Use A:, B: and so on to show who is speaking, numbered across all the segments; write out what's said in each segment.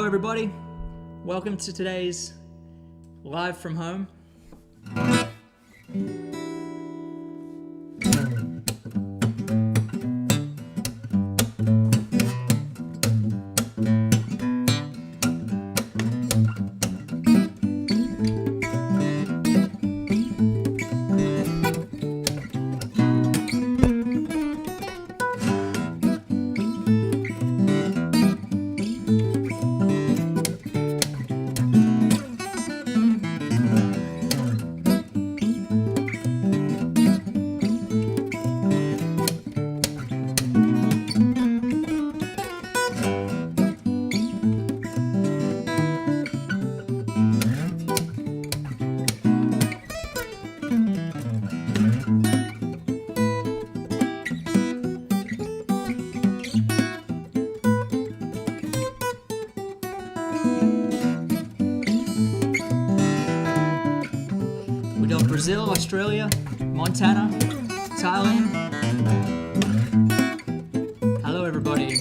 A: everybody. Welcome to today's Live from Home. Brazil, Australia, Montana, Thailand. Hello everybody.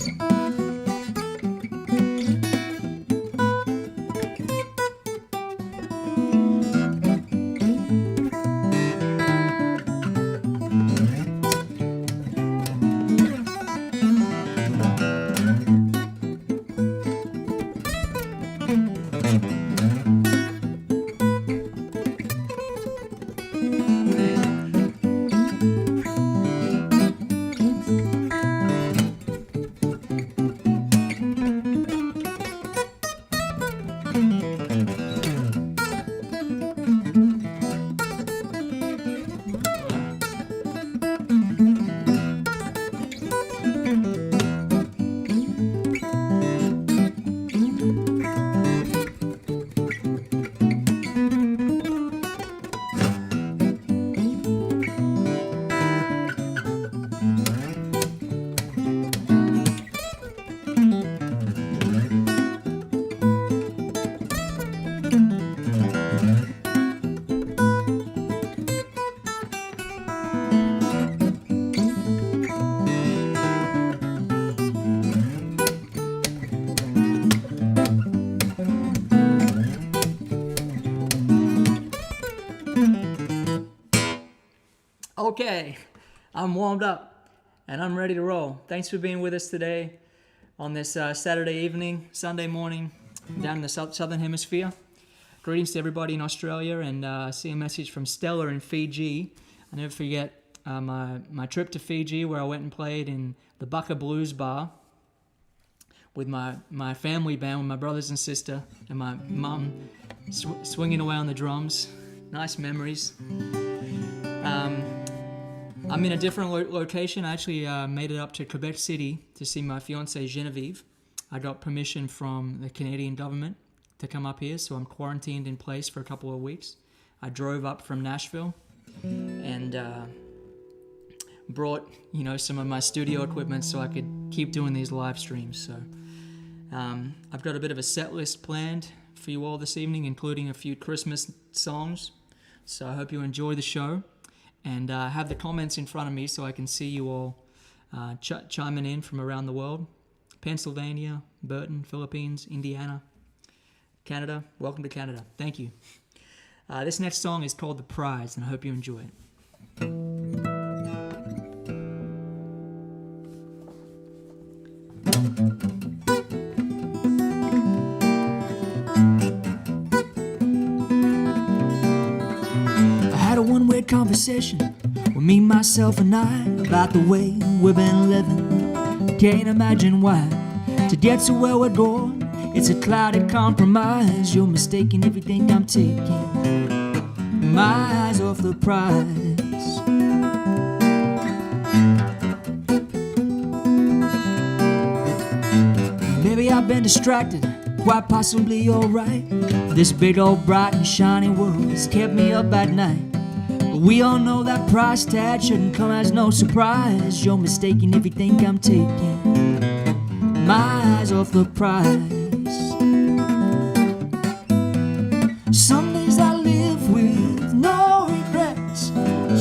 A: Okay, I'm warmed up and I'm ready to roll. Thanks for being with us today on this Saturday evening, Sunday morning down in the Southern Hemisphere. Greetings to everybody in Australia, and I see a message from Stella in Fiji. I never forget my trip to Fiji, where I went and played in the Bucka Blues Bar with my family band, with my brothers and sister and my mum swinging away on the drums. Nice memories. I'm in a different location. I actually made it up to Quebec City to see my fiancée Genevieve. I got permission from the Canadian government to come up here, so I'm quarantined in place for a couple of weeks. I drove up from Nashville and brought, some of my studio equipment so I could keep doing these live streams. So I've got a bit of a set list planned for you all this evening, including a few Christmas songs. So I hope you enjoy the show. And have the comments in front of me so I can see you all chiming in from around the world. Pennsylvania, Burton, Philippines, Indiana, Canada. Welcome to Canada. Thank you. This next song is called The Prize, and I hope you enjoy it. Conversation with me, myself, and I about the way we've been living. Can't imagine why to get to where we're going. It's a cloudy compromise. You're mistaken if you think I'm taking my eyes off the prize. Maybe I've been distracted, quite possibly you're right. This big old bright and shiny world has kept me up at night. We all know that price tag shouldn't come as no surprise. You're mistaken if you think I'm taking my eyes off the prize. Some days I live with no regrets.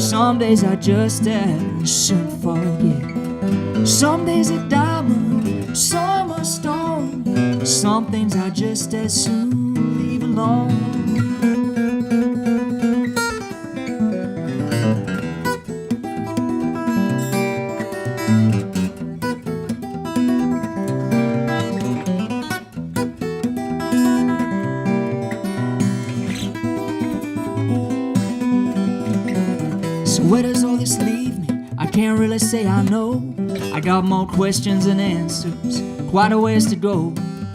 A: Some days I just as soon forget. Some days a diamond, some a stone. Some things I just as soon leave alone. So where does all this leave me? I can't really say I know. I got more questions than answers, quite a ways to go.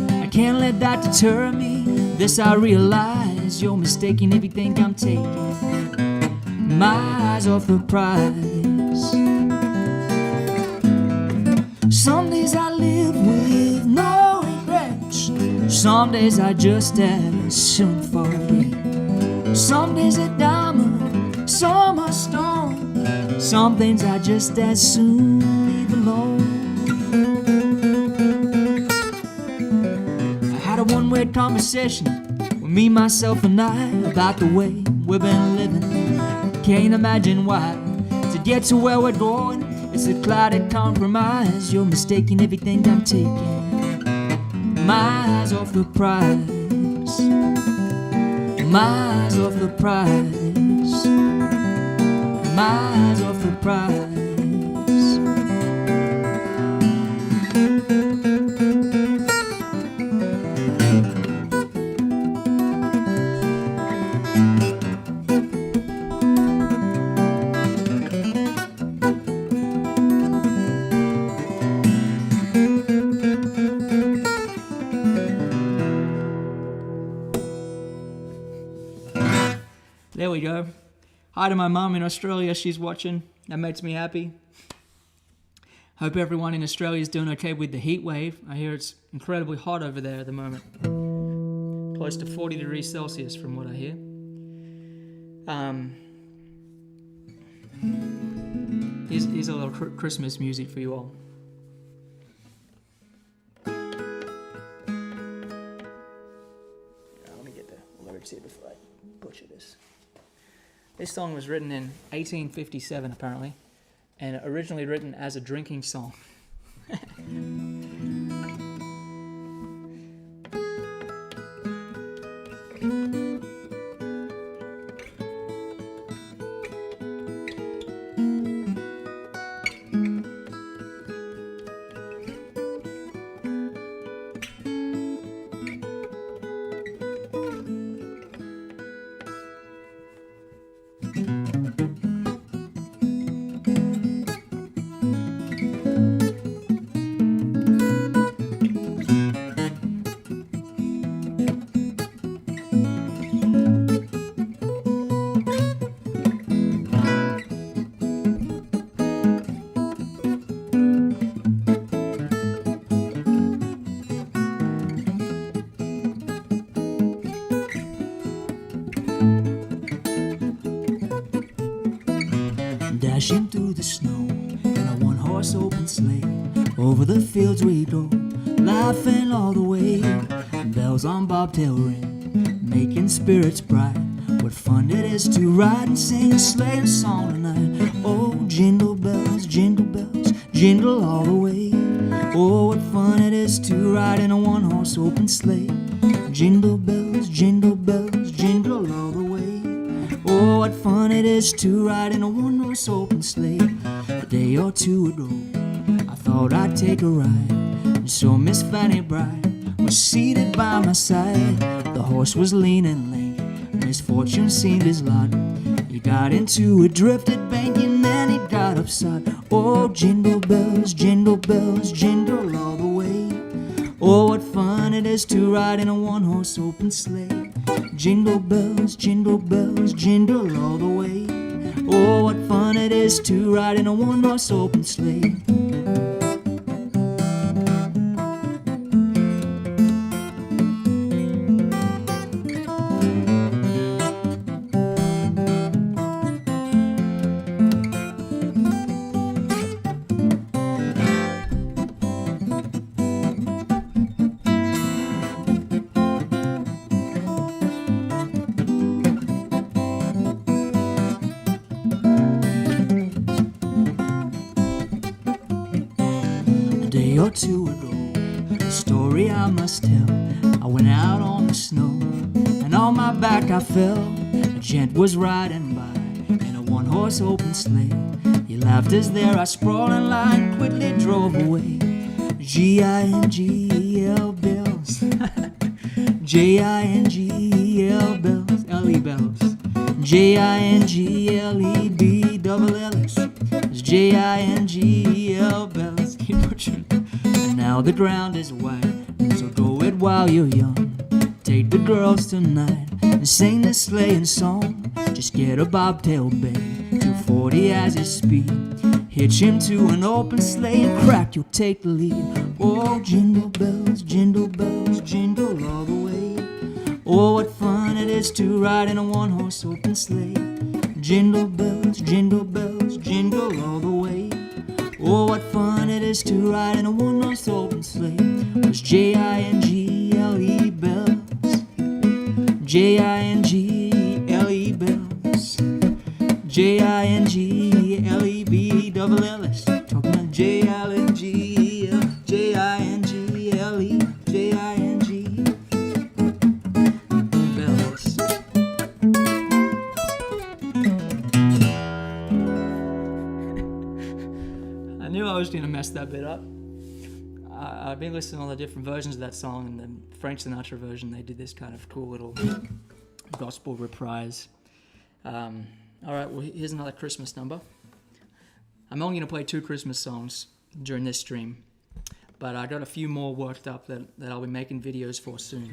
A: I can't let that deter me. This I realize, you're mistaken if you think I'm taking my eyes off the prize. Some days I live with no regrets. Some days I just as soon forget. Some days are diamond, some are stone. Some things I just as soon leave alone. I had a one-way conversation with me, myself, and I about the way we've been living. Can't imagine why. To get to where we're going, it's a clouded compromise. You're mistaken if you think I'm taking my eyes off the prize. My eyes off the prize. My eyes off the prize. There we go. Hi to my mum in Australia, she's watching. That makes me happy. Hope everyone in Australia is doing okay with the heat wave. I hear it's incredibly hot over there at the moment. Close to 40 degrees Celsius from what I hear. Here's a little Christmas music for you all. Let me get the lyrics here before I butcher this. This song was written in 1857, apparently, and originally written as a drinking song. Dashing through the snow in a one-horse open sleigh, over the fields we go, laughing all the way. Bells on bobtail ring, making spirits bright. What fun it is to ride and sing a sleighing song tonight. Oh, jingle bells, jingle all the way. Oh, what fun it is to ride in a one-horse open sleigh. Jingle bells, jingle all the way. Oh, what fun it is to ride in a one-horse open sleigh. A day or two ago, I thought I'd take a ride, and so Miss Fanny Bright was seated by my side. The horse was lean and lame, misfortune seemed his lot. He got into a drifted bank and then he got upside. Oh, jingle bells, jingle all the way. Oh, what fun it is to ride in a one-horse open sleigh. Jingle bells, jingle all the way. Oh, what fun it is to ride in a one-horse open sleigh. Or two ago, story I must tell. I went out on the snow, and on my back I fell. A gent was riding by in a one-horse open sleigh. He laughed as there I sprawled and line quickly drove away. Jingle bells, Jingle bells, L-E bells, Jinglebells, Jingle bells. Keep pushing. And now the ground is white, so go it while you're young. Take the girls tonight and sing this sleighing song. Just get a bobtail bay, 240 as his speed. Hitch him to an open sleigh and crack, you'll take the lead. Oh, jingle bells, jingle all the way. Oh, what fun it is to ride in a one-horse open sleigh. Jingle bells, jingle all the way. Oh, what fun it is to ride in a one-horse open sleigh. Those Jingle bells, Jingle bells, Jinglebells. Talking about Jingle, Jingle, bells. I knew I was going to mess that bit up. I've been listening to all the different versions of that song, and the Frank Sinatra version, they did this kind of cool little gospel reprise. All right, well, here's another Christmas number. I'm only going to play 2 Christmas songs during this stream, but I got a few more worked up that I'll be making videos for soon.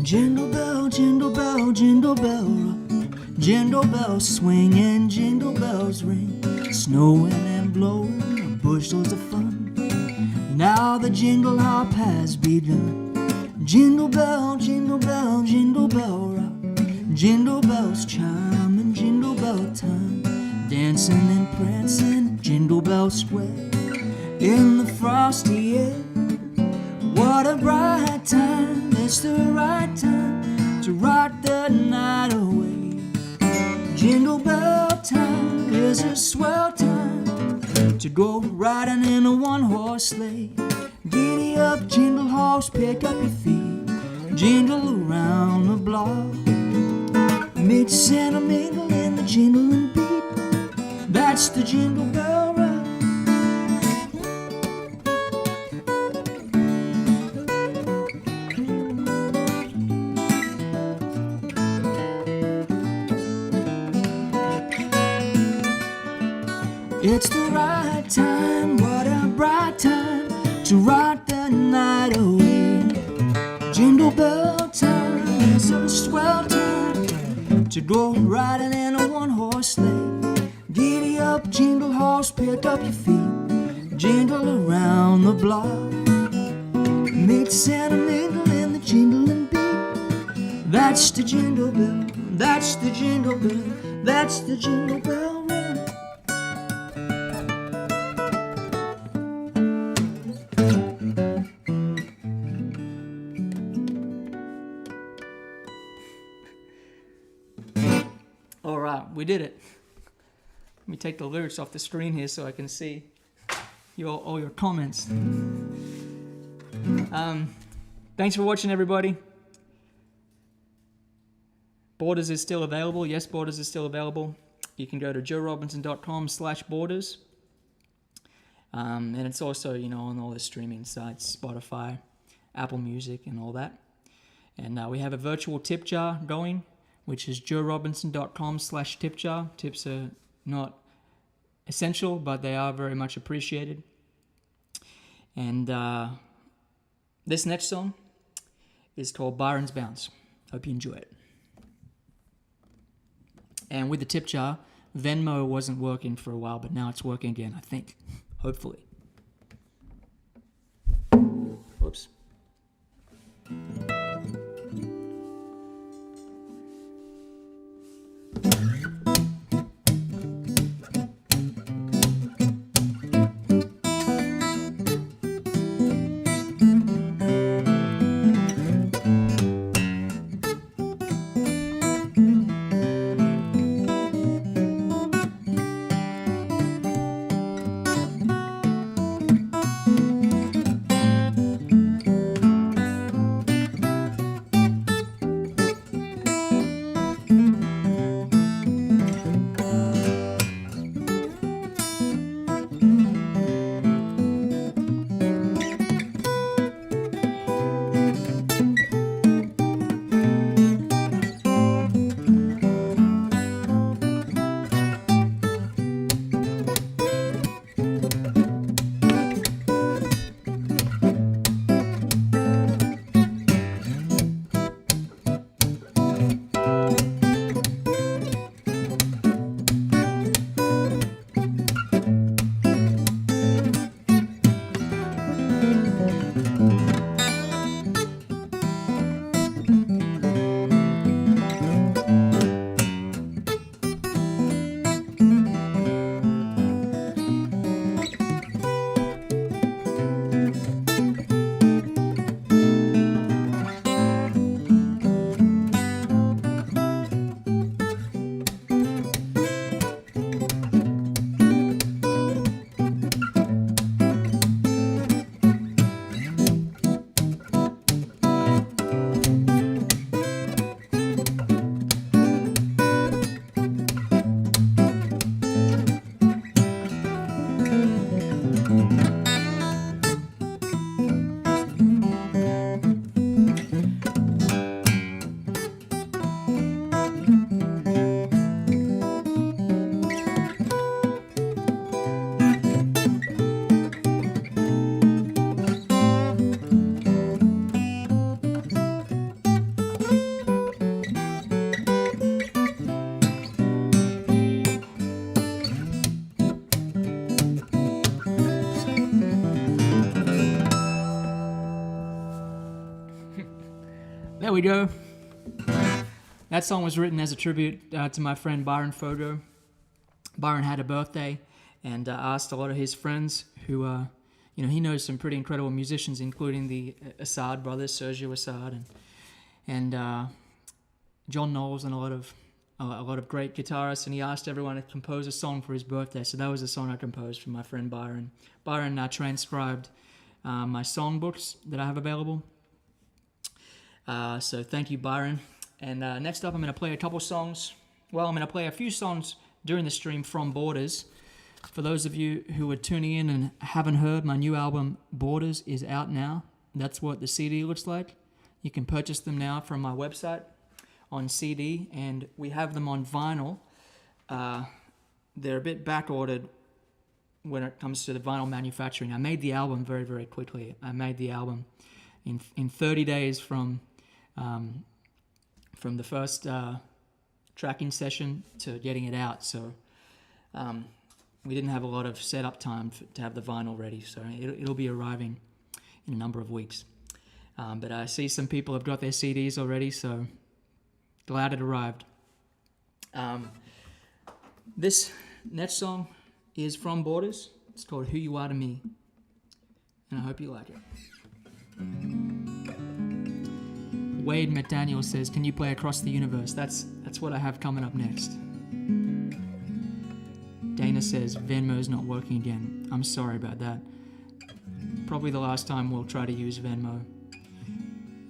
A: Jingle bell, jingle bell, jingle bell rock. Jingle bells swing and jingle bells ring. Snowing and blowing, bushels of fun. Now the jingle hop has begun. Jingle bell, jingle bell, jingle bell rock. Jingle bells chime and jingle bell time. Dancing and prancing, Jingle Bell Square. In the frosty air, what a bright time. It's the right time to rock the night away. Jingle bell time is a swell time to go riding in a one-horse sleigh. Giddy up, jingle horse, pick up your feet. Jingle around the block. Mix and a mingle in the jingling beat. That's the Jingle Bell Rock. It's the right time, what a bright time to rock the night away. Jingle bell time is a swell time to go riding in a one-horse sleigh. Giddy up, jingle horse, pick up your feet. Jingle around the block. Mix and a mingle in That's the jingle bell, that's the jingle bell, that's the jingle bell roll. All right, we did it. Let me take the lyrics off the screen here so I can see all your comments. Thanks for watching, everybody. Borders is still available. Yes, Borders is still available. You can go to joerobinson.com/borders. And it's also, on all the streaming sites, Spotify, Apple Music, and all that. And we have a virtual tip jar going, which is joerobinson.com/tip jar. Tips are not essential, but they are very much appreciated. And this next song is called Byron's Bounce. Hope you enjoy it. And with the tip jar, Venmo wasn't working for a while, but now it's working again, I think. Hopefully. Whoops. There we go. That song was written as a tribute to my friend Byron Fogo. Byron had a birthday and asked a lot of his friends who, he knows some pretty incredible musicians, including the Assad brothers, Sergio Assad and John Knowles, and a lot of great guitarists. And he asked everyone to compose a song for his birthday. So that was the song I composed for my friend Byron. Byron transcribed my songbooks that I have available. So thank you, Byron. And next up, I'm going to play a couple songs. Well, I'm going to play a few songs during the stream from Borders. For those of you who are tuning in and haven't heard, my new album, Borders, is out now. That's what the CD looks like. You can purchase them now from my website on CD, and we have them on vinyl. They're a bit back-ordered when it comes to the vinyl manufacturing. I made the album very, very quickly. I made the album in 30 days from the first tracking session to getting it out. So we didn't have a lot of setup time to have the vinyl ready. So it'll be arriving in a number of weeks. But I see some people have got their CDs already. So Glad it arrived. This next song is from Borders. It's called Who You Are to Me. And I hope you like it. Wade McDaniel says, can you play Across the Universe? That's what I have coming up next. Dana says, Venmo's not working again. I'm sorry about that. Probably the last time we'll try to use Venmo.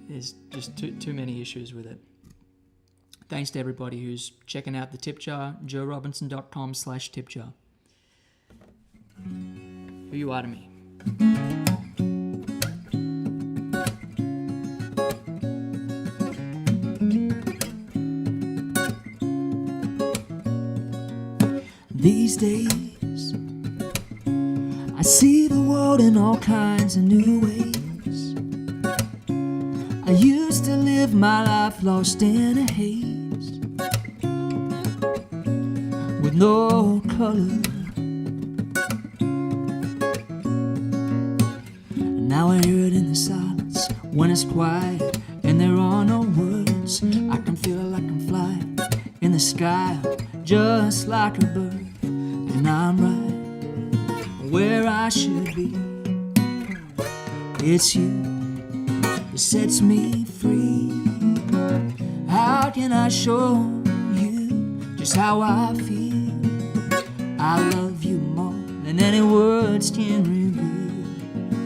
A: There's just too many issues with it. Thanks to everybody who's checking out the tip jar, joerobinson.com/tip jar. Who You Are to Me. These days, I see the world in all kinds of new ways. I used to live my life lost in a haze, with no color. And now I hear it in the silence when it's quiet and there are no words. I can feel it like I'm flying in the sky, just like a bird. And I'm right where I should be. It's you that sets me free. How can I show you just how I feel? I love you more than any words can reveal.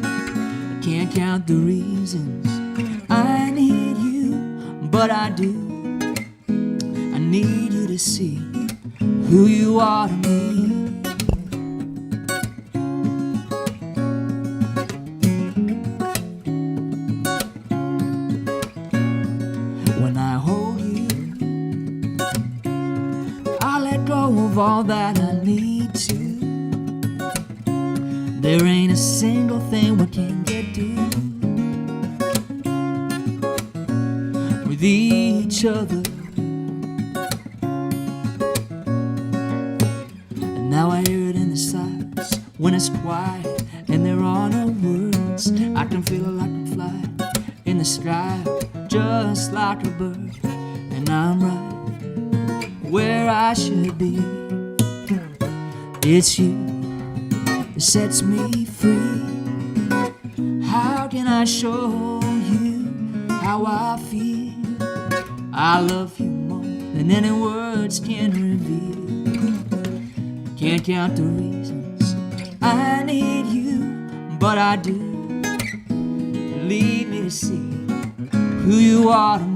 A: I can't count the reasons I need you, but I do. I need you to see who you are to me. When I hold you, I let go of all that I need to. There ain't a single thing we can't get to with each other. Now I hear it in the silence when it's quiet and there are no words. I can feel it like I'm flying in the sky, just like a bird. And I'm right where I should be. It's you that sets me free. How can I show you how I feel? I love you more than any words can reveal. Can't count the reasons I need you, but I do. Lead me to see who you are to me.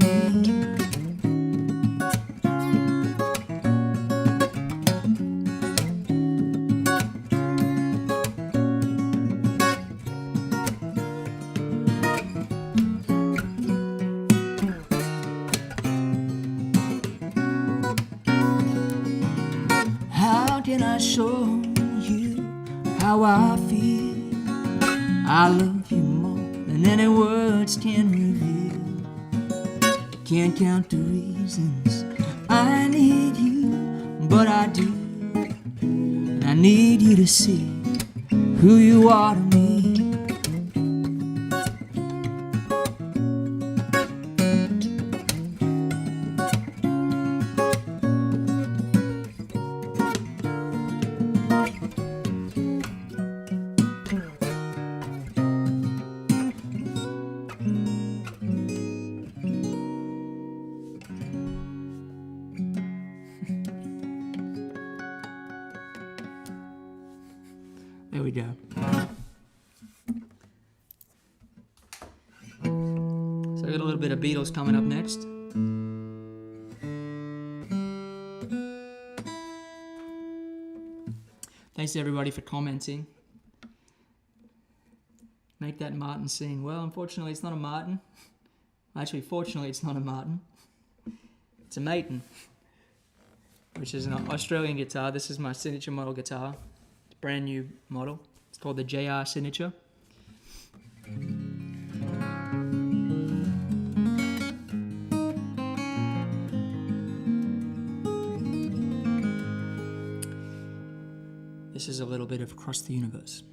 A: How can I show you how I feel? I love you more than any words can reveal. Can't count the reasons I need you, but I do. And I need you to see who you are to me. There we go. So I got a little bit of Beatles coming up next. Thanks to everybody for commenting. Make that Martin sing. Well, unfortunately, it's not a Martin. Actually, fortunately, it's not a Martin. It's a Maton, which is an Australian guitar. This is my signature model guitar. It's a brand new model. It's called the JR Signature. This is a little bit of Across the Universe.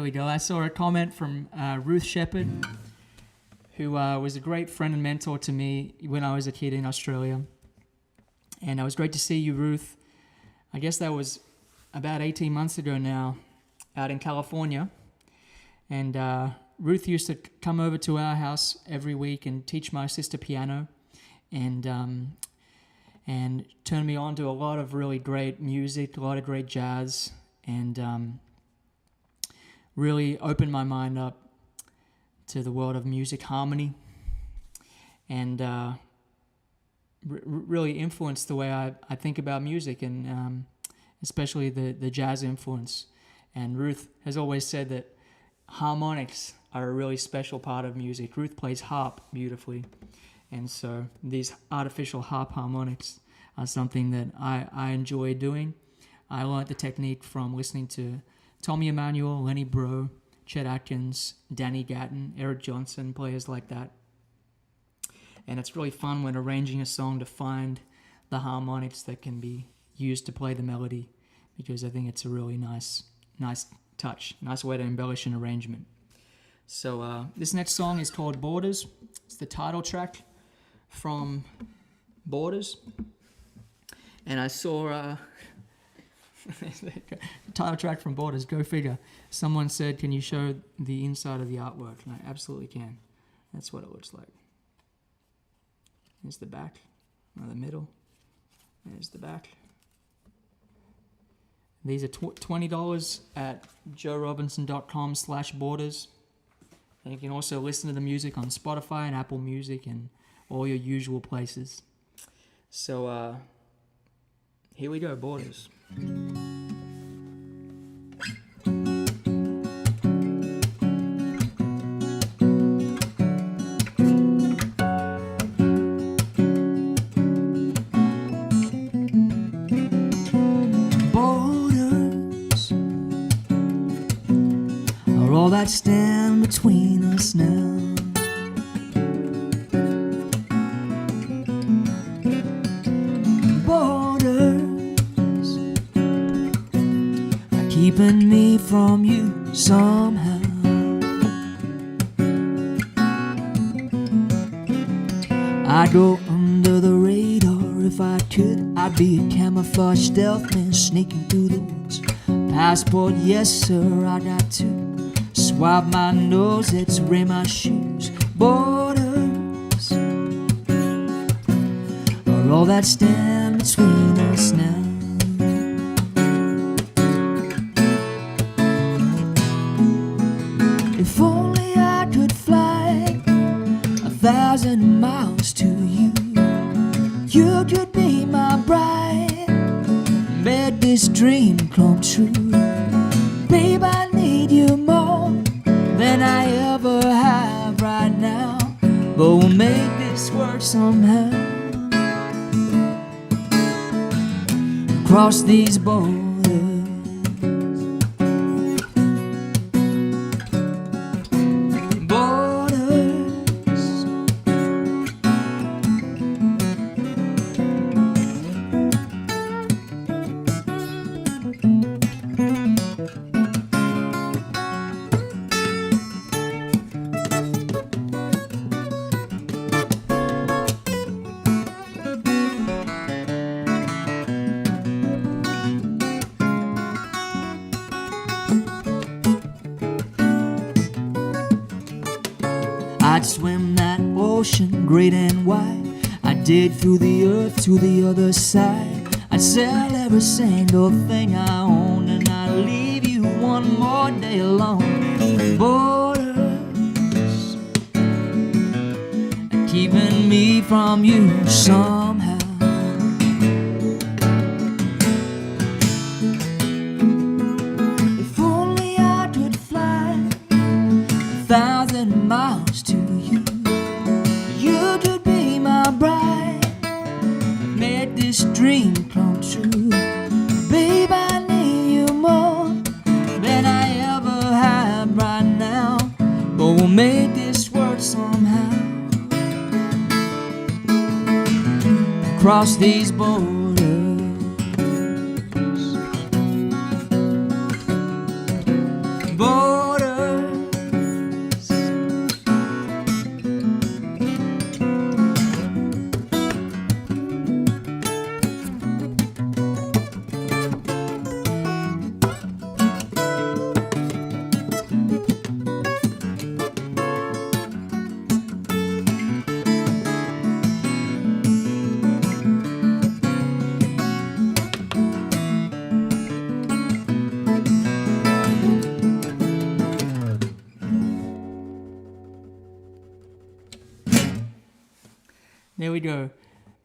A: we go. I saw a comment from Ruth Shepherd, who was a great friend and mentor to me when I was a kid in Australia. And it was great to see you, Ruth. I guess that was about 18 months ago now, out in California. And Ruth used to come over to our house every week and teach my sister piano, and turn me on to a lot of really great music, a lot of great jazz, and really opened my mind up to the world of music harmony, and really influenced the way I think about music, and especially the jazz influence. And Ruth has always said that harmonics are a really special part of music. Ruth plays harp beautifully, and so these artificial harp harmonics are something that I enjoy doing. I learned the technique from listening to Tommy Emmanuel, Lenny Breau, Chet Atkins, Danny Gatton, Eric Johnson, players like that. And it's really fun when arranging a song to find the harmonics that can be used to play the melody, because I think it's a really nice touch, nice way to embellish an arrangement. So this next song is called Borders. It's the title track from Borders. And I saw title track from Borders, go figure. Someone said, can you show the inside of the artwork? And I absolutely can. That's what it looks like. There's the back, or the middle. There's the back. These are $20 at joerobinson.com/borders. And you can also listen to the music on Spotify and Apple Music and all your usual places. So here we go, Borders.
B: All that stand between us now. Borders are keeping me from you somehow. I'd go under the radar if I could. I'd be a camouflage stealth man sneaking through the woods. Passport, yes sir, I got two. Swab my nose, let's wear my shoes. Borders are all that stand between us now. If only I could fly 1,000 miles to you, you could be my bride, make this dream come true. Babe, I need you more than I ever have right now, but we'll make this work somehow. Across these borders, I'd swim that ocean great and wide. I'd dig through the earth to the other side. I'd sell every single thing I own, and I'd leave you one more day alone. Borders are keeping me from you somehow. If only I could fly 1,000 miles to you, you could be my bride, make this dream come true. Babe, I need you more than I ever have right now, but we'll make this work somehow. Across these borders, borders.
A: we go.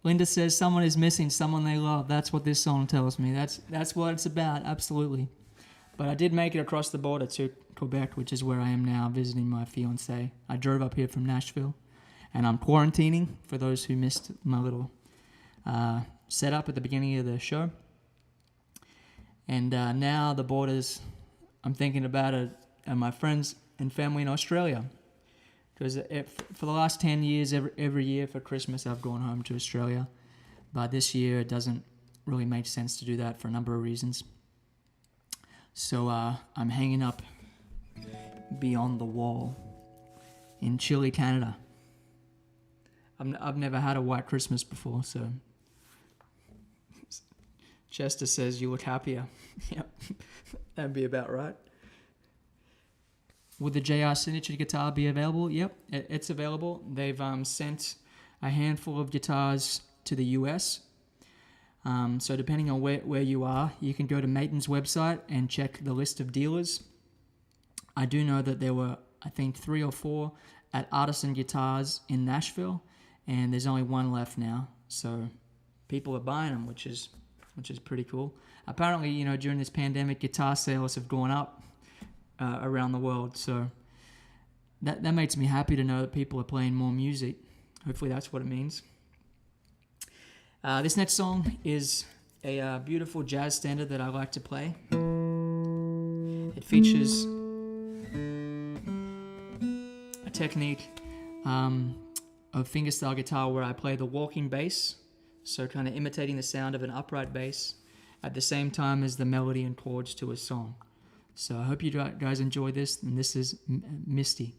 A: Linda says someone is missing, someone they love. That's what this song tells me. That's what it's about, absolutely. But I did make it across the border to Quebec, which is where I am now visiting my fiancée. I drove up here from Nashville, and I'm quarantining, for those who missed my little setup at the beginning of the show. And now the borders, I'm thinking about it, and my friends and family in Australia. Because for the last 10 years, every year for Christmas, I've gone home to Australia. But this year, it doesn't really make sense to do that for a number of reasons. So I'm hanging up beyond the wall in Chile, Canada. I've never had a white Christmas before, so Chester says you look happier. Yep, that'd be about right. Would the JR Signature guitar be available? Yep, it's available. They've sent a handful of guitars to the US. So depending on where you are, you can go to Maton's website and check the list of dealers. I do know that there were, I think, 3 or 4 at Artisan Guitars in Nashville, and there's only one left now. So people are buying them, which is pretty cool. Apparently, during this pandemic, guitar sales have gone up around the world. So that makes me happy to know that people are playing more music. Hopefully that's what it means. This next song is a beautiful jazz standard that I like to play. It features a technique of fingerstyle guitar where I play the walking bass, so kind of imitating the sound of an upright bass at the same time as the melody and chords to a song. So I hope you guys enjoy this, and this is Misty.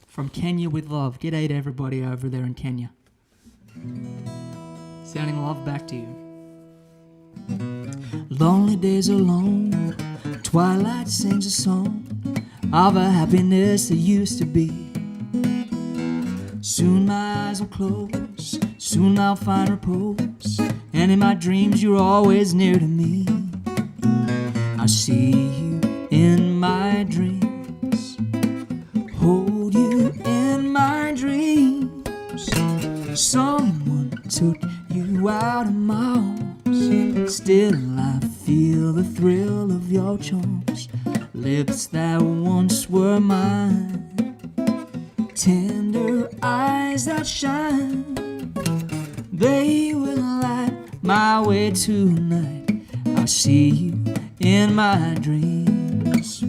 A: From Kenya with love. G'day to everybody over there in Kenya. Sending love back to you.
B: Lonely days alone, twilight sings a song. of a happiness that used to be. Soon my eyes will close, soon I'll find repose, and in my dreams you're always near to me. I see you in my dreams, hold you in my dreams. Someone took you out of my arms, still I feel the thrill of your charms. Lips that once were mine, tender eyes that shine, they will light my way tonight. I see you in my dreams.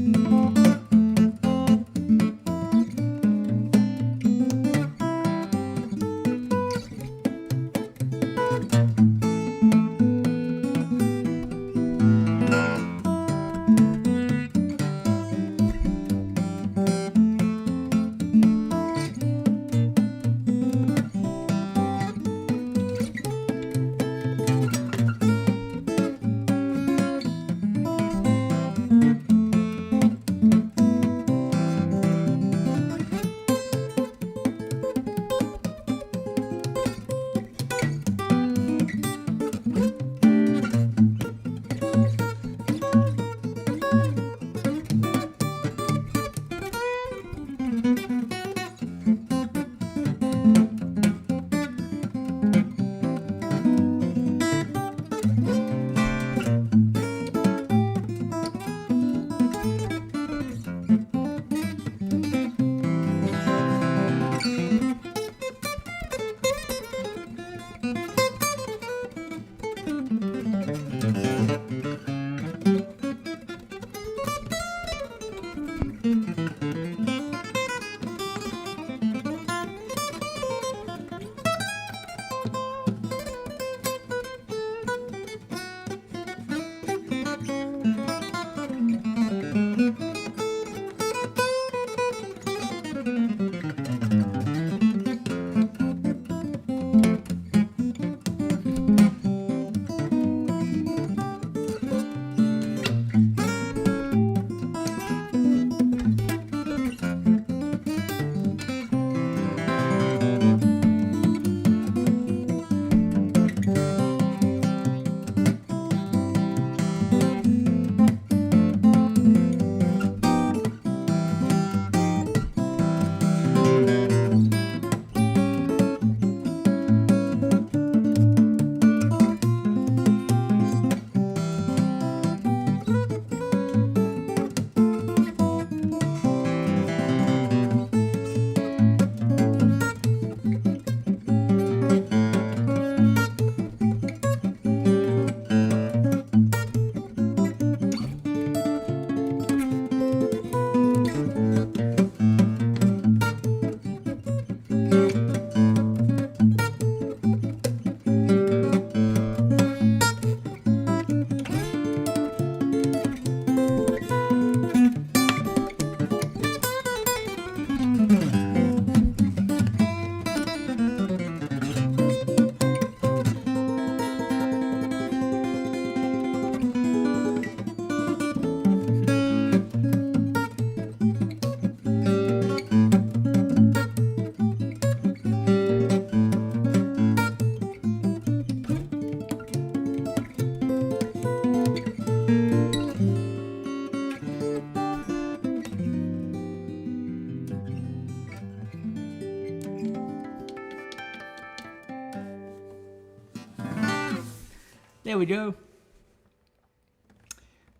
A: There we go.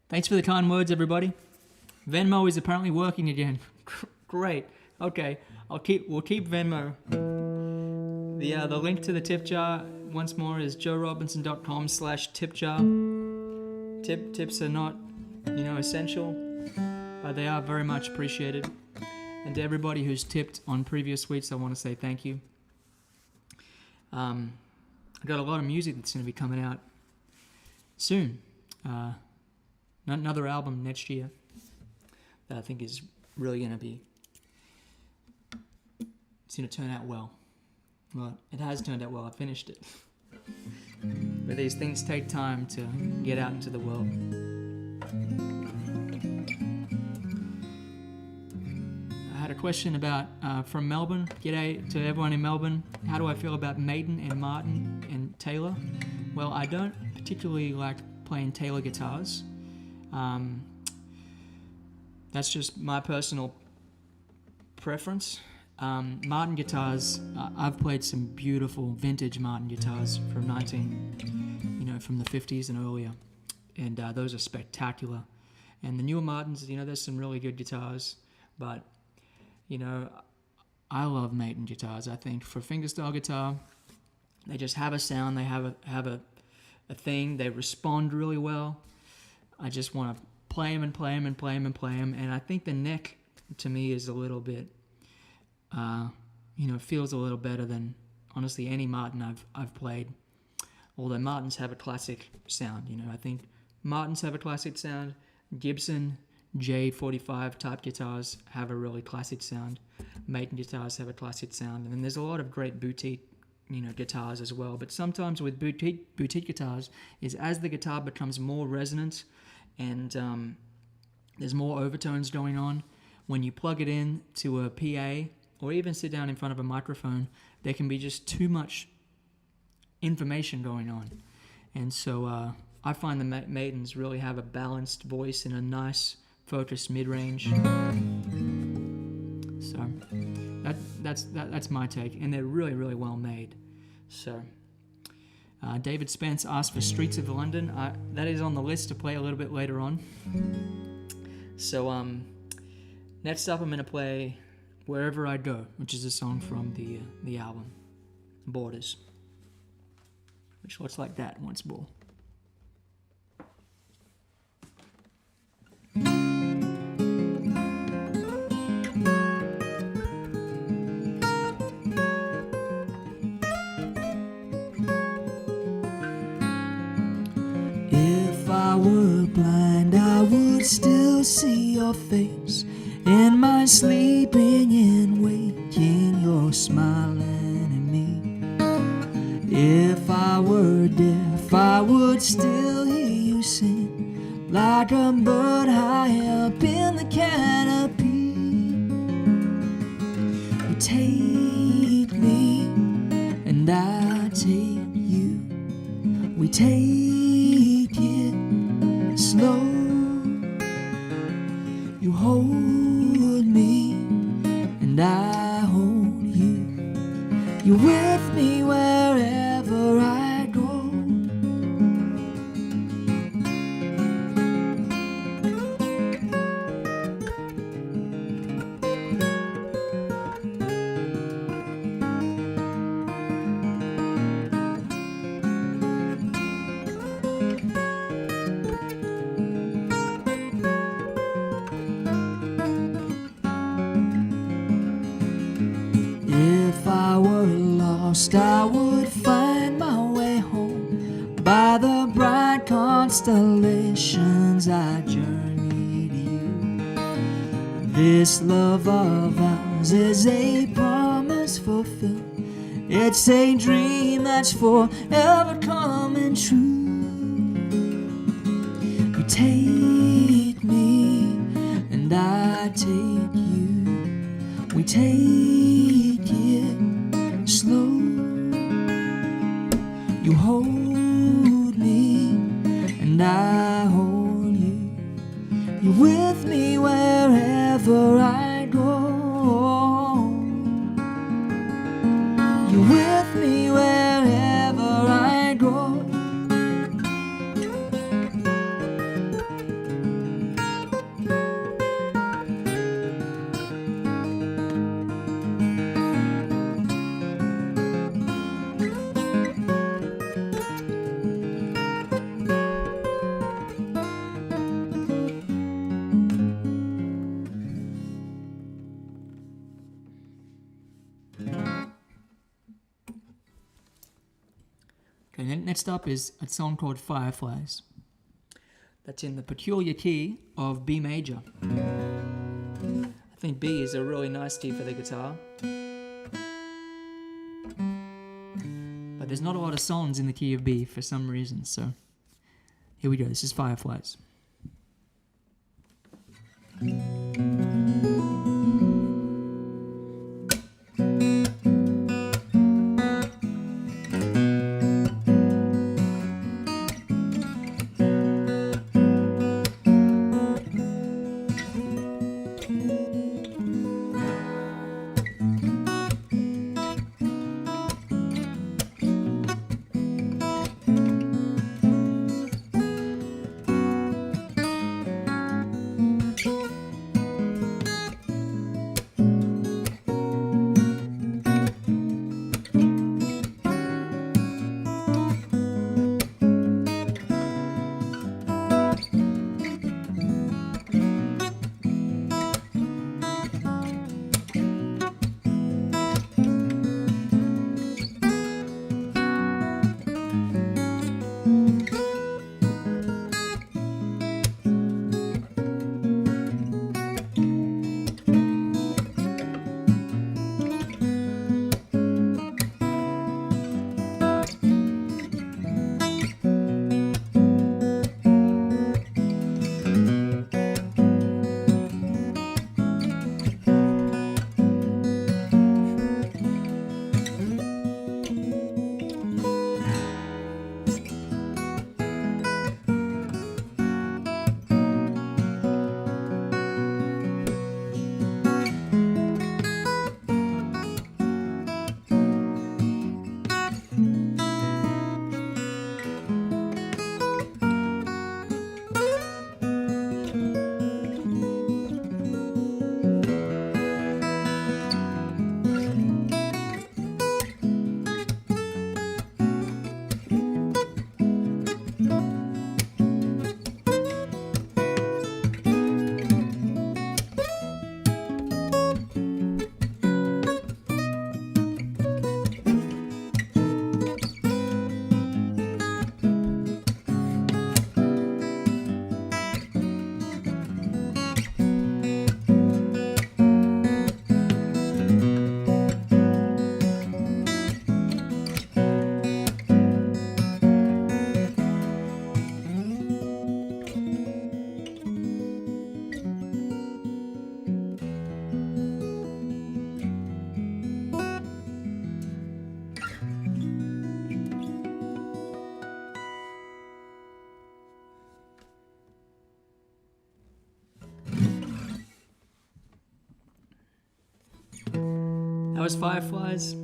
A: Thanks for the kind words, everybody. Venmo is apparently working again. Great. Okay, we'll keep Venmo. The link to the tip jar once more is joerobinson.com/tip-jar. Tips are not, essential, but they are very much appreciated. And to everybody who's tipped on previous weeks, I want to say thank you. I've got a lot of music that's going to be coming out soon. Another album next year that I think is really going to be, it's going to turn out well. Well, it has turned out well. I finished it. But these things take time to get out into the world. had a question about from Melbourne. G'day to everyone in Melbourne. How do I feel about Maiden and Martin and Taylor? Well, I don't particularly like playing Taylor guitars. That's just my personal preference. Martin guitars, I've played some beautiful vintage Martin guitars from from the 50s and earlier, and those are spectacular. And the newer Martins, there's some really good guitars, but I love Maiden guitars. I think for fingerstyle guitar, they just have a sound. They have a thing. They respond really well. I just want to play them and play them and play them and play them. And I think the neck, to me, is a little bit, feels a little better than, honestly, any Martin I've played. Although Martins have a classic sound, I think Martins have a classic sound. Gibson J45 type guitars have a really classic sound. Maiden guitars have a classic sound. And then there's a lot of great boutique, guitars as well. But sometimes with boutique guitars is as the guitar becomes more resonant and there's more overtones going on, when you plug it in to a PA or even sit down in front of a microphone, there can be just too much information going on. And so I find the Maidens really have a balanced voice and a nice focused mid-range. So that's my take, and they're really, really well made. So David Spence asked for Streets of London. That is on the list to play a little bit later on. So next up I'm going to play Wherever I Go, which is a song from the album Borders, which looks like that once more.
B: If I were blind, I would still see your face. In my sleeping and waking, you're smiling at me. If I were deaf, I would still hear you sing, like a bird high up in the canopy. You take me, and I take you. We take it slow. You hold me, and I hold you. You're with me wherever I go. If I were lost, I would find my way home. By the bright constellations I journey to you. This love of ours is a promise fulfilled. It's a dream that's forever coming true. You take me, and I take you. We take it slow. You hold me, and I hold you. You're with me wherever I go. You're with me wherever I go.
A: Okay, next up is a song called Fireflies. That's in the peculiar key of B major. I think B is a really nice key for the guitar. But there's not a lot of songs in the key of B for some reason, so here we go. This is Fireflies. That was Fireflies.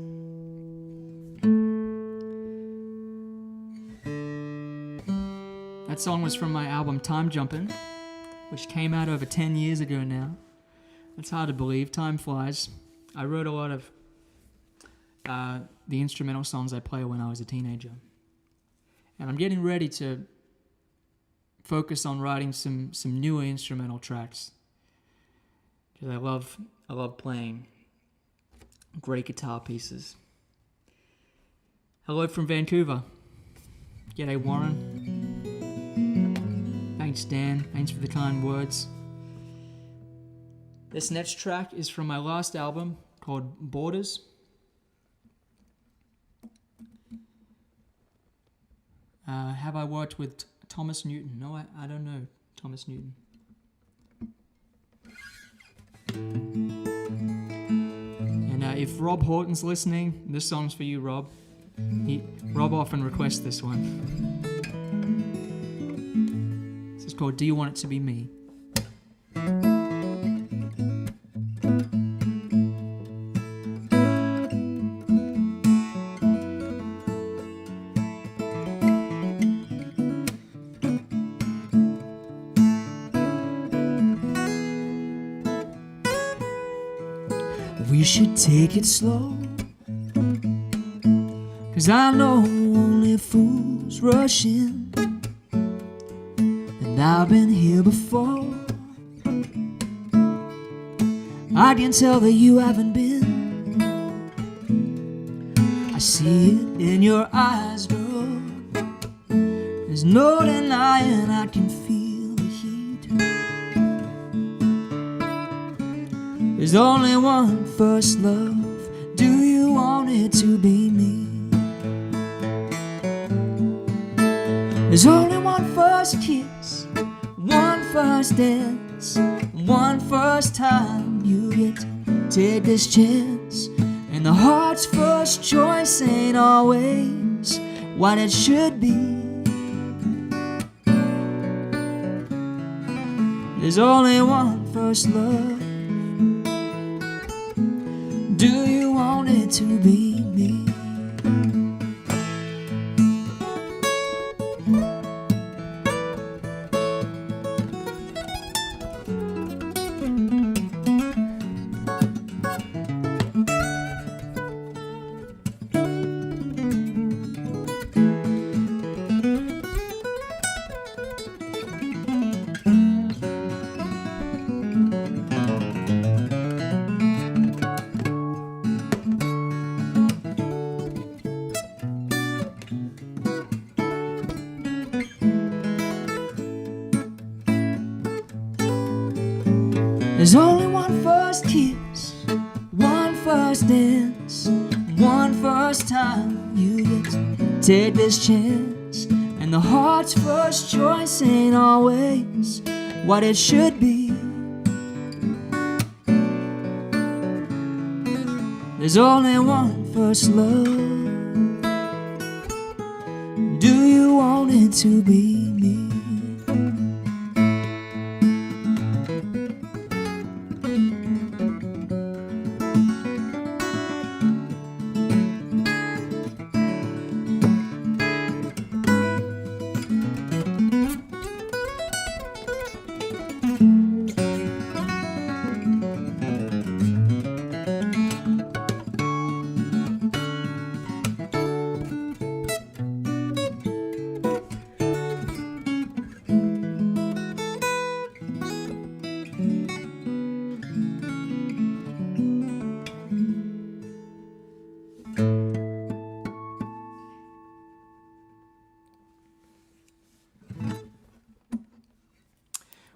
A: That song was from my album Time Jumpin', which came out over 10 years ago now. It's hard to believe. Time flies. I wrote a lot of the instrumental songs I play when I was a teenager. And I'm getting ready to focus on writing some newer instrumental tracks. Because I love playing great guitar pieces. Hello from Vancouver. G'day, Warren. Thanks, Dan. Thanks for the kind words. This next track is from my last album called Borders. Have I worked with Thomas Newton? No, I don't know Thomas Newton. And if Rob Horton's listening, this song's for you, Rob. Rob often requests this one. This is called Do You Want It to Be Me?
B: We should take it slow, 'cause I know only fools rush in, and I've been here before. I can tell that you haven't been. I see it in your eyes, girl. There's no denying I can feel the heat. There's only one first love. Do you want it to be me? There's only one first kiss, one first dance, one first time you get to take this chance. And the heart's first choice ain't always what it should be. There's only one first love. Do you want it to be me? There's only one first kiss, one first dance, one first time you get to take this chance. And the heart's first choice ain't always what it should be. There's only one first love. Do you want it to be me?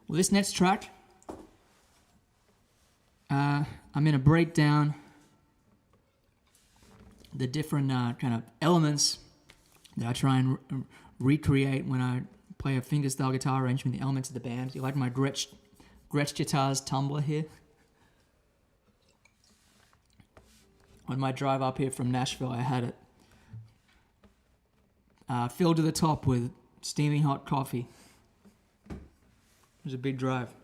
A: Well, this next track, I'm going to break down the different kind of elements that I try and recreate when I play a fingerstyle guitar arrangement, the elements of the band. You like my Gretsch Guitars tumbler here? On my drive up here from Nashville, I had it filled to the top with steaming hot coffee. It was a big drive.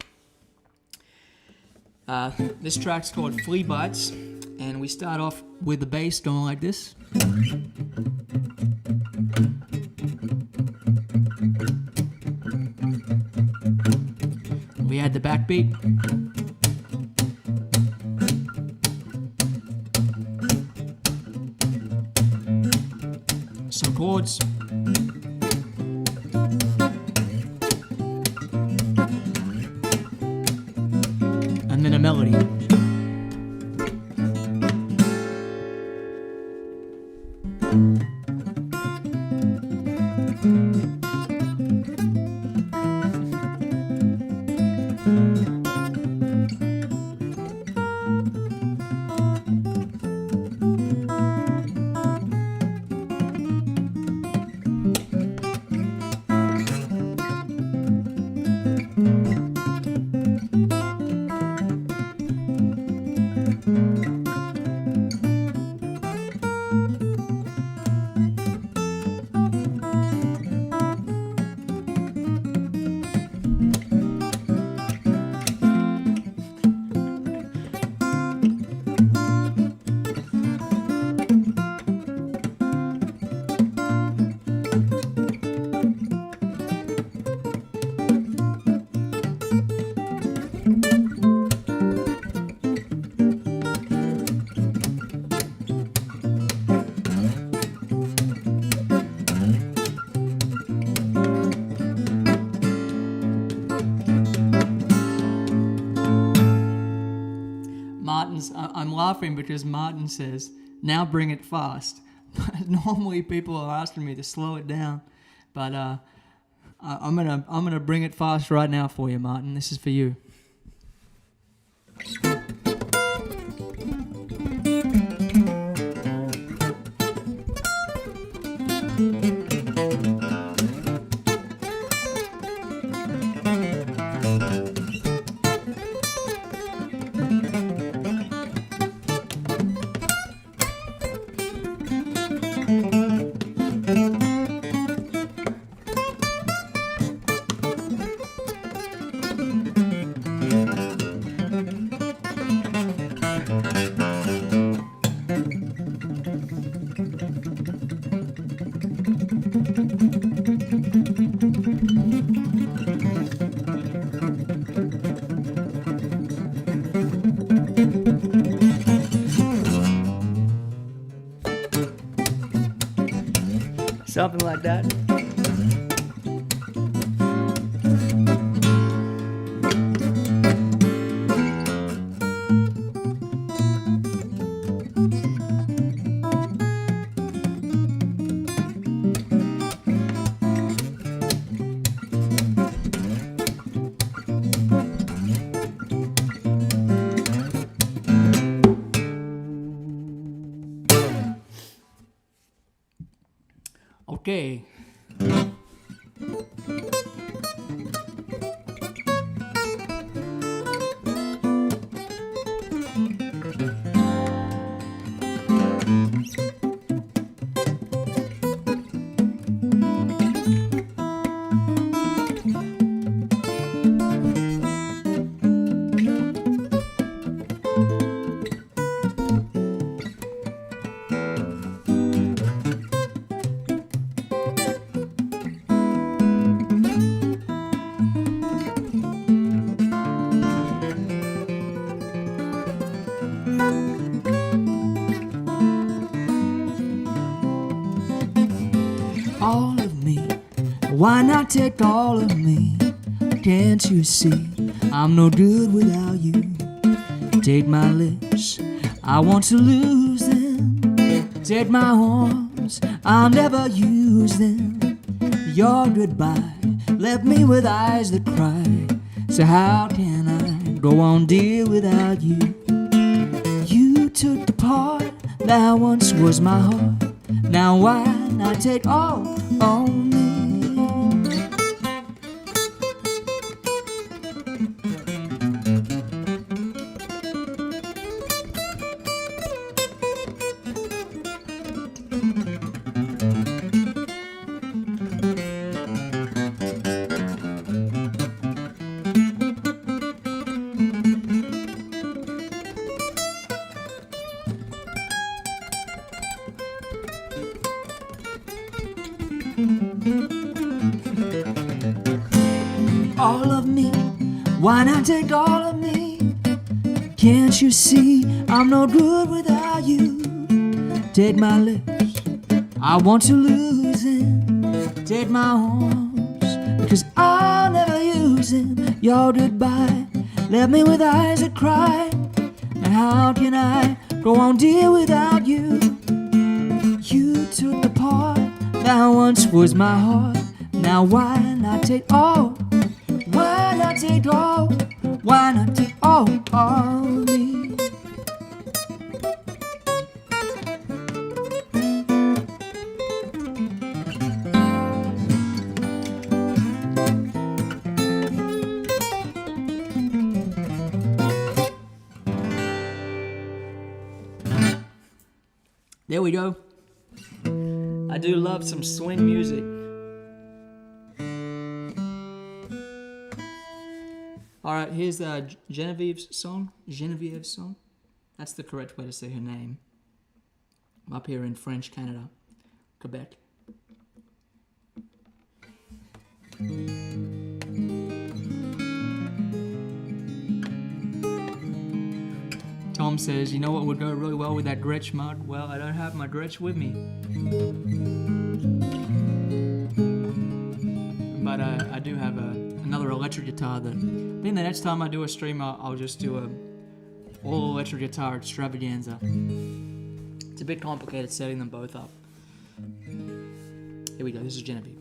A: This track's called Fleabites, And we start off with the bass going like this. We add the backbeat. Some chords. And then a melody. I'm laughing because Martin says, "Now bring it fast." Normally people are asking me to slow it down, but I'm gonna bring it fast right now for you, Martin. This is for you. Something like that. Okay. All of me, why not take all of me? Can't you see I'm no good without you? Take my lips, I want to lose them. Take my arms, I'll never use them. Your goodbye left me with eyes that cry. So how can I go on, dear, without you? You took the part that once was my heart. Now why not take all on me?
B: All of me, why not take all of me? Can't you see I'm no good without you? Take my lips, I want to lose them. Take my arms, because I'll never use them. Your goodbye left me with eyes that cry. And how can I go on, dear, without you? You took the part that once was my heart. Now why not take all? Why not take all? Why not take all of me?
A: There we go. I do love some swing music. All right, here's Genevieve's song. Genevieve's song. That's the correct way to say her name. I'm up here in French Canada, Quebec. Tom says, you know what would go really well with that Gretsch mug? Well, I don't have my Gretsch with me. But I do have another electric guitar that I think the next time I do a stream, I'll just do a all electric guitar extravaganza. It's a bit complicated setting them both up. Here we go, this is Genevieve.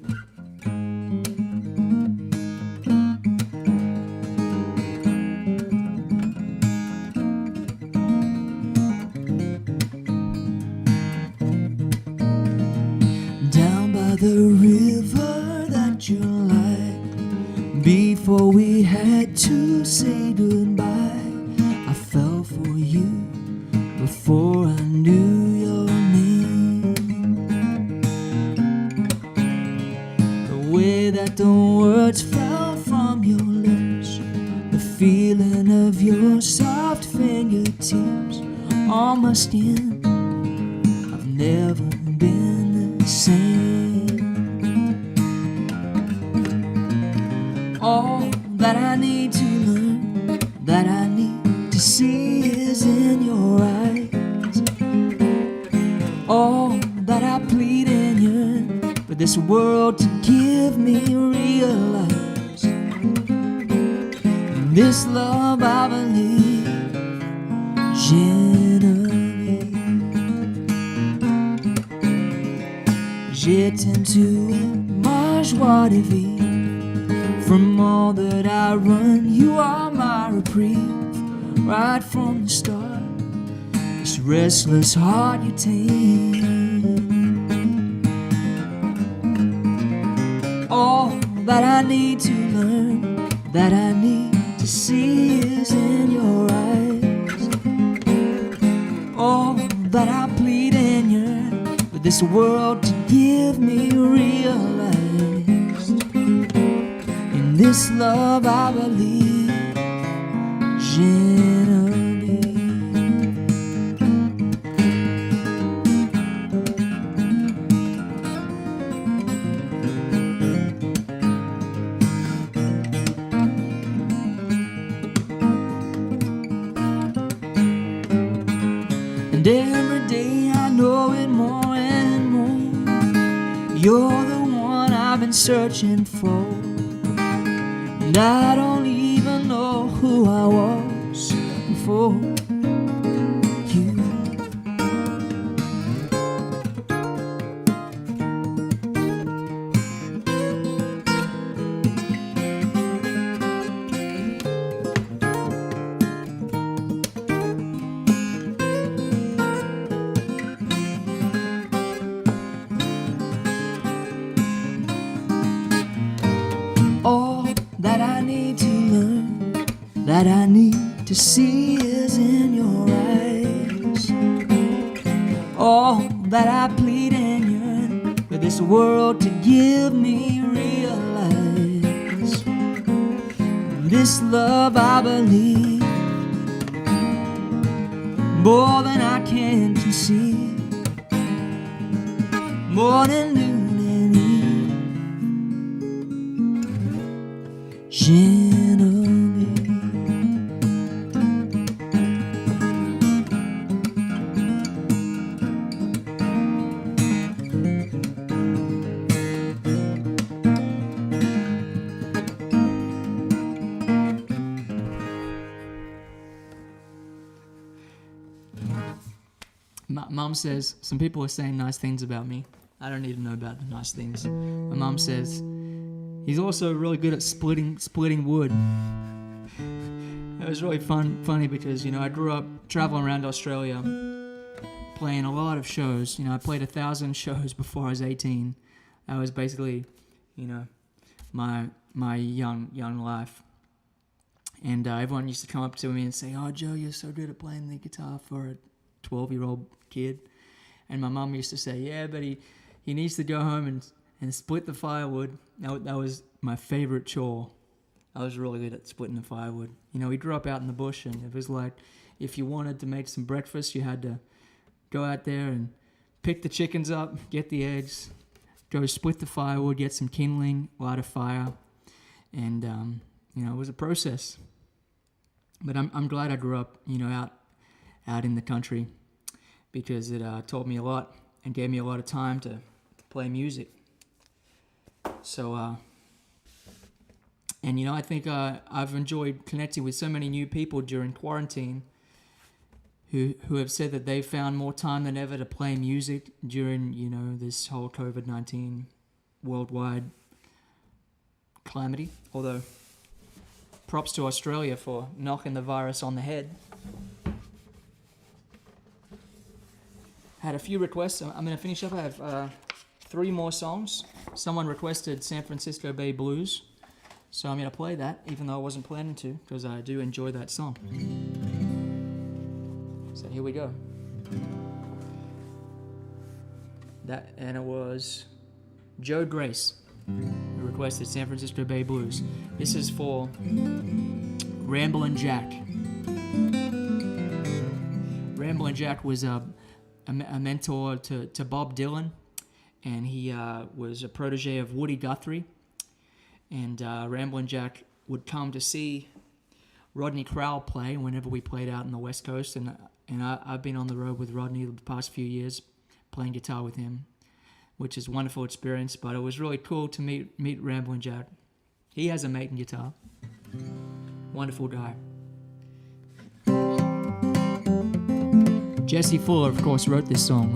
B: Down by the river that you like, before we had to say goodbye, I fell for you before I knew your name. The way that the words fell from your lips, the feeling of your soft fingertips on my skin, I've never been the same. All that I need to learn, that I need to see is in your eyes. All that I plead and yearn for this world to give me realize. In this love I believe, Genevieve. Je t'aime to ma joie de vivre. From all that I run, you are my reprieve. Right from the start, this restless heart you tame. All that I need to learn, that I need to see is in your eyes. All that I plead and yearn for this world to give me realized. In this love I believe, Genevieve. And every day I know it more and more. You're the one I've been searching for. And I don't even know who I was before you. All that I need to learn, that I need to see is in your eyes. All that I plead and yearn for this world to give me realize. In this love I believe, more than I can conceive, more than noon and eve. Genevieve.
A: Mom says, some people are saying nice things about me. I don't need to know about the nice things. My mom says, he's also really good at splitting wood. It was really funny because, you know, I grew up traveling around Australia, playing a lot of shows. You know, I played 1,000 shows before I was 18. That was basically, you know, my young life. And everyone used to come up to me and say, "Oh, Joe, you're so good at playing the guitar for a 12-year-old kid." And my mom used to say, "Yeah, but he needs to go home and split the firewood." That was my favorite chore. I was really good at splitting the firewood. You know, we grew up out in the bush, and it was like, if you wanted to make some breakfast, you had to go out there and pick the chickens up, get the eggs, go split the firewood, get some kindling, light a fire, and you know, it was a process. But I'm glad I grew up, you know, out in the country, because it taught me a lot and gave me a lot of time to play music. So, and you know, I think I've enjoyed connecting with so many new people during quarantine who have said that they found more time than ever to play music during, you know, this whole COVID-19 worldwide calamity. Although, props to Australia for knocking the virus on the head. Had a few requests. I'm going to finish up. I have 3 more songs. Someone requested San Francisco Bay Blues, so I'm going to play that, even though I wasn't planning to, because I do enjoy that song. So here we go. And it was Joe Grace who requested San Francisco Bay Blues. This is for Ramblin' Jack. Ramblin' Jack was a mentor to Bob Dylan, and he was a protege of Woody Guthrie. And Ramblin' Jack would come to see Rodney Crowell play whenever we played out in the West Coast, and I've been on the road with Rodney the past few years, playing guitar with him, which is a wonderful experience. But it was really cool to meet Ramblin' Jack. He has a Maiden guitar. Wonderful guy. Jesse Fuller, of course, wrote this song.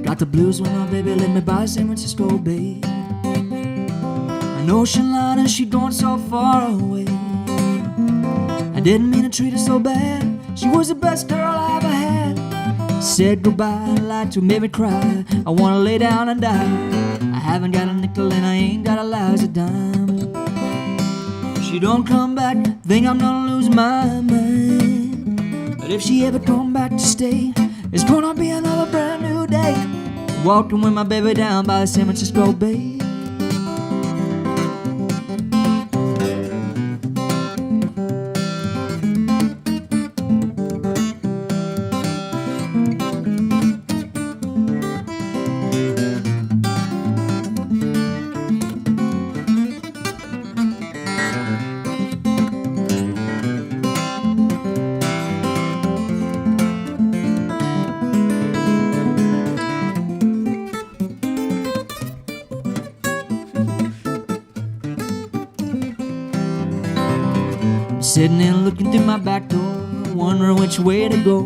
A: Got the blues when my baby let me by San Francisco Bay. An ocean liner, she going so far away. I didn't mean to treat her so bad. She was the best girl I ever had. Said goodbye, like to make me cry. I wanna lay down and die. I haven't got a nickel and I ain't got a lousy dime. If she don't come back, think I'm gonna lose my mind. But if she ever come back to stay, it's gonna be another brand new day. Walking with my baby down by the San Francisco Bay. Sitting and looking through my back door, wondering which way to go.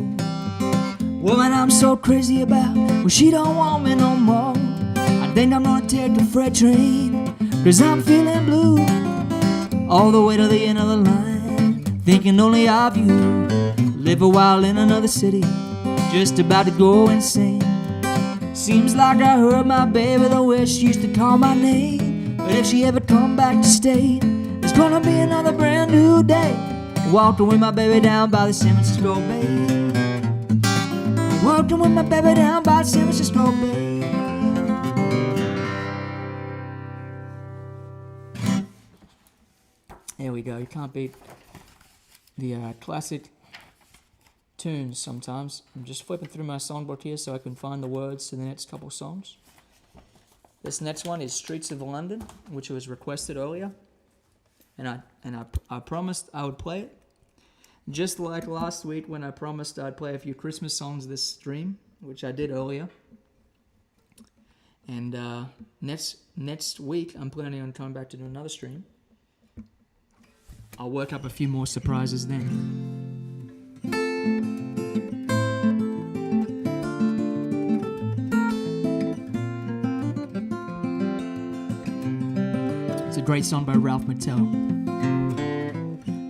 A: Woman I'm so crazy about, well she don't want me no more. I think I'm gonna take the freight train, 'cause I'm feeling blue. All the way to the end of the line, thinking only of you. Live a while in another city, just about to go insane. Seems like I heard my baby the way she used to call my name. But if she ever come back to stay, it's gonna be another brand new day. Walking with my baby down by the San Francisco Bay. Walking with my baby down by the San Francisco Bay. There we go. You can't beat classic tunes sometimes. I'm just flipping through my songbook here so I can find the words to the next couple songs. This next one is Streets of London, which was requested earlier, and I promised I would play it. Just like last week when I promised I'd play a few Christmas songs this stream, which I did earlier. And next week I'm planning on coming back to do another stream. I'll work up a few more surprises then. It's a great song by Ralph Mattel.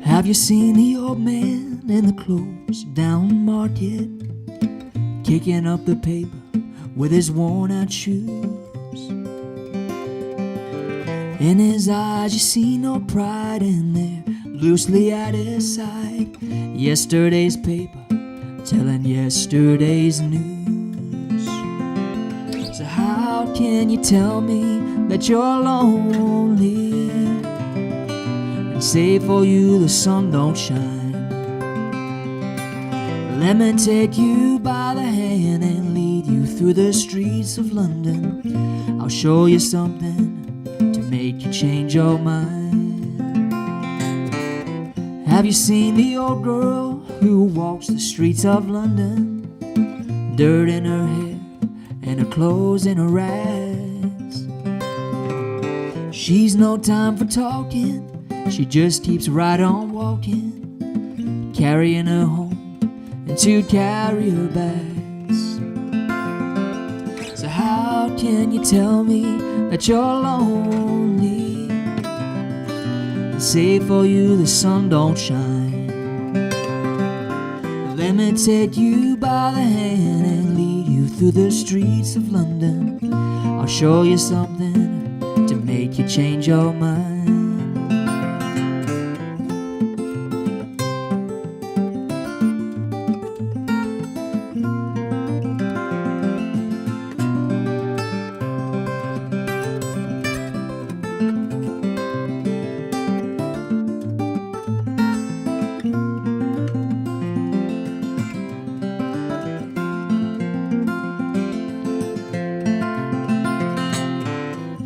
B: Have you seen the old man in the closed down market, kicking up the paper with his worn out shoes? In his eyes you see no pride, in there loosely at his side, yesterday's paper telling yesterday's news. So how can you tell me that you're lonely and say for you the sun don't shine? Let me take you by the hand and lead you through the streets of London. I'll show you something to make you change your mind. Have you seen the old girl who walks the streets of London? Dirt in her hair and her clothes in her rags. She's no time for talking, she just keeps right on walking, carrying her home and to carry her bags. So how can you tell me that you're lonely and say for you the sun don't shine? Let me take you by the hand and lead you through the streets of London. I'll show you something to make you change your mind.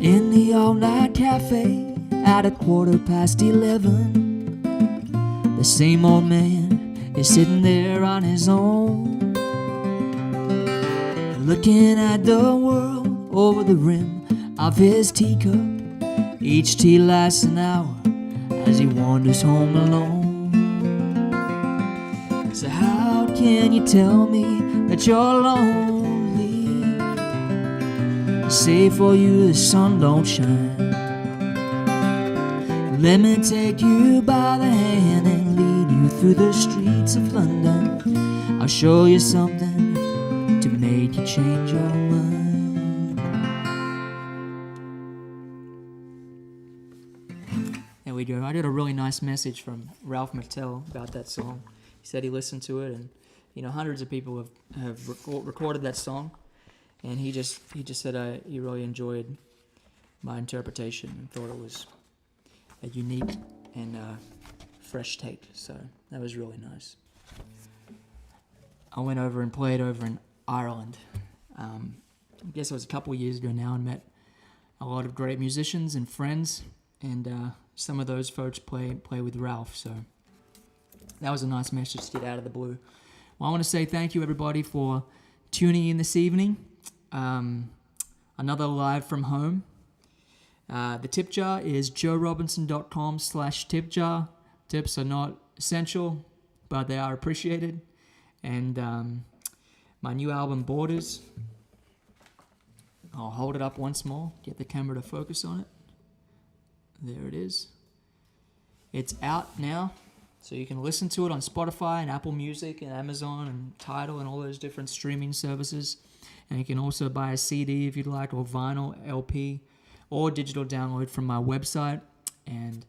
B: In the all-night cafe at 11:15, the same old man is sitting there on his own, looking at the world over the rim of his teacup. Each tea lasts an hour as he wanders home alone. So how can you tell me that you're lonely? Say for you the sun don't shine. Let me take you by the hand and lead you through the streets of London. I'll show you something to make you change your mind.
A: There we go. I got a really nice message from Ralph Mattel about that song. He said he listened to it, and hundreds of people have recorded that song. And he just said he really enjoyed my interpretation and thought it was a unique and fresh take. So that was really nice. I went over and played over in Ireland. I guess it was a couple of years ago now, and met a lot of great musicians and friends. And some of those folks play with Ralph. So that was a nice message to get out of the blue. Well, I want to say thank you, everybody, for tuning in this evening. Another live from home. The tip jar is joerobinson.com/tipjar. Tips are not essential, but they are appreciated. And my new album, Borders. I'll hold it up once more, get the camera to focus on it. There it is. It's out now, so you can listen to it on Spotify and Apple Music and Amazon and Tidal and all those different streaming services. And you can also buy a CD if you'd like, or vinyl, LP, or digital download from my website. And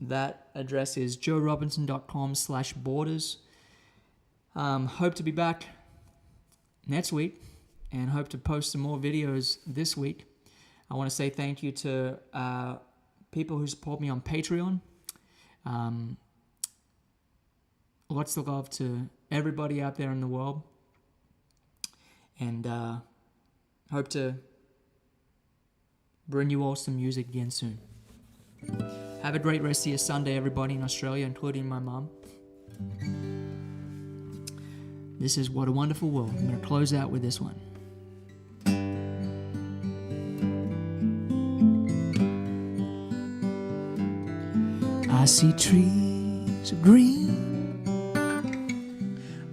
A: that address is joerobinson.com/borders. Hope to be back next week and hope to post some more videos this week. I want to say thank you to people who support me on Patreon. lots of love to everybody out there in the world. And hope to bring you all some music again soon. Have a great rest of your Sunday, everybody in Australia, including my mum. This is What a Wonderful World. I'm going to close out with this one. I see trees of green,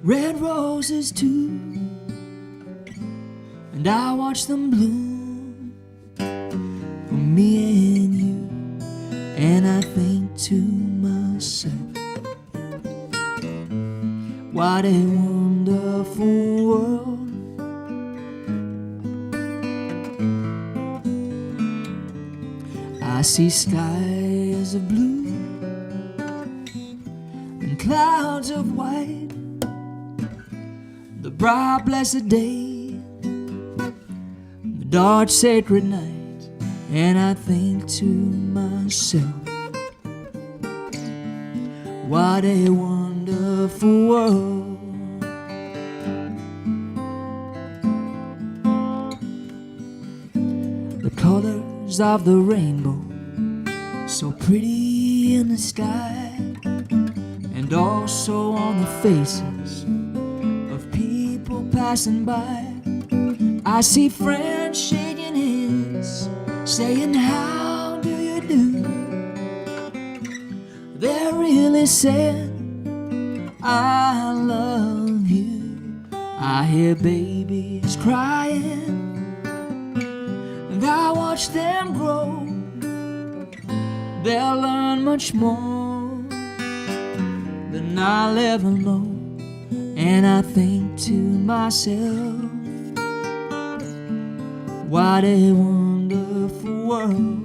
A: red roses too, and I watch them bloom for me and you, and I think to myself, what a wonderful world. I see skies of blue and clouds of white, the bright blessed day, the dark sacred night, and I think to myself, what a wonderful world. The colors of the rainbow, so pretty in the sky, and also on the faces of people passing by. I see friends shaking hands, saying, how do you do? They're really saying, I love you. I hear babies crying, and I watch them grow. They'll learn much more than I'll ever know. And I think to myself, what a wonderful world.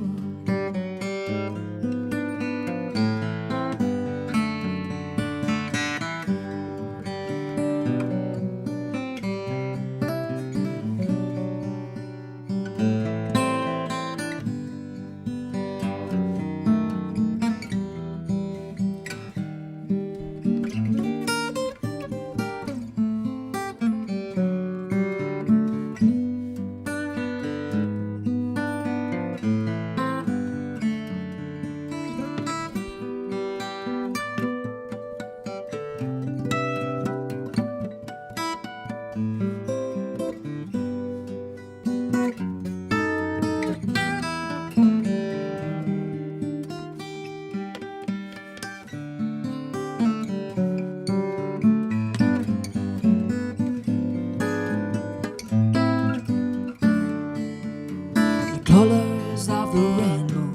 A: Colors of the rainbow,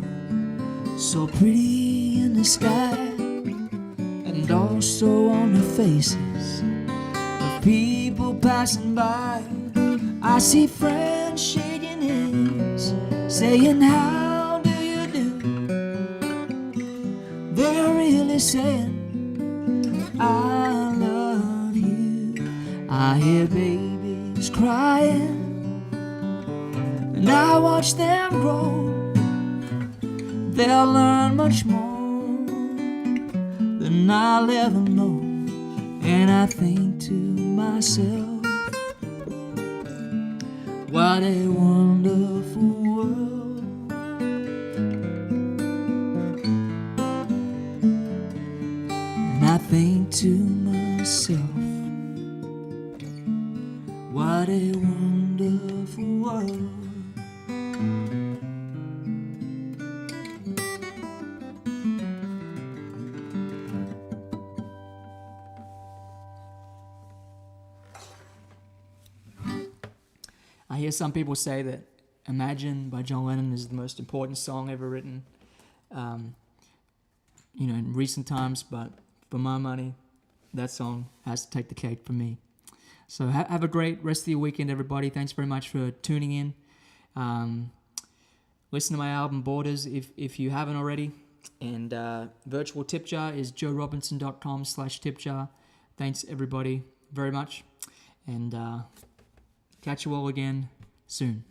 A: so pretty in the sky, and also on the faces of people passing by. I see friends shaking hands, saying, how do you do? They're really saying, I love you. I hear babies crying, and I watch them grow. They'll learn much more than I'll ever know. And I think to myself, what a wonderful world. And I think to myself, what a wonderful world. I hear some people say that Imagine by John Lennon is the most important song ever written, in recent times, but for my money, that song has to take the cake for me. So have a great rest of your weekend, everybody. Thanks very much for tuning in. Listen to my album Borders if you haven't already. And virtual tip jar is joerobinson.com/tipjar. Thanks, everybody, very much. And catch you all again soon.